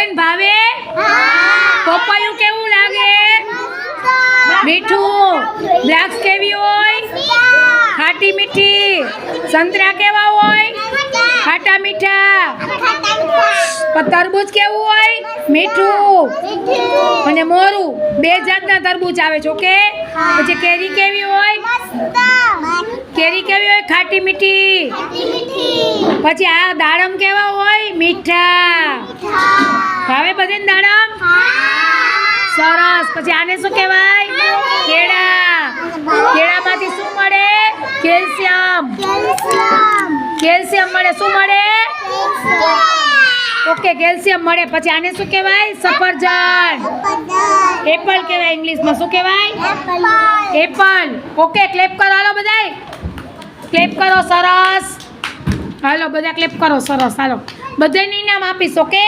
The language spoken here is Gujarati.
બધાને ભાવે? પપૈયું કેવું લાગે? મીઠું. દ્રાક્ષ કેવી હોય? ખાટી મીઠી. સંતરા કેવા હોય? ખાટા મીઠા. તરબૂચ કેવું હોય? મીઠું અને મોરું. બે જાતના તરબૂચ આવે છે. ઓકે. પછી કેરી કેવી હોય? કેરી કેવી હોય? ખાટી મીઠી. પછી આ દાડમ કેવા હોય? મીઠા. ભાવે બધાને દાડમ? સરસ. પછી આને શું કહેવાય? કેળા. કેળામાંથી શું મળે? કેલ્શિયમ. કેલ્શિયમ મળે. શું મળે? ઓકે, કેલ્શિયમ મળે. પછી આને શું કહેવાય? સફરજન. એપલ કહેવાય ઇંગ્લિશમાં. શું કહેવાય? એપલ. ઓકે, ક્લેપ કરો. હાલો બધાય ક્લેપ કરો. સરસ. હાલો બધા ક્લેપ કરો. સરસ. હાલો બધાને ઇનામ આપીશ. ઓકે.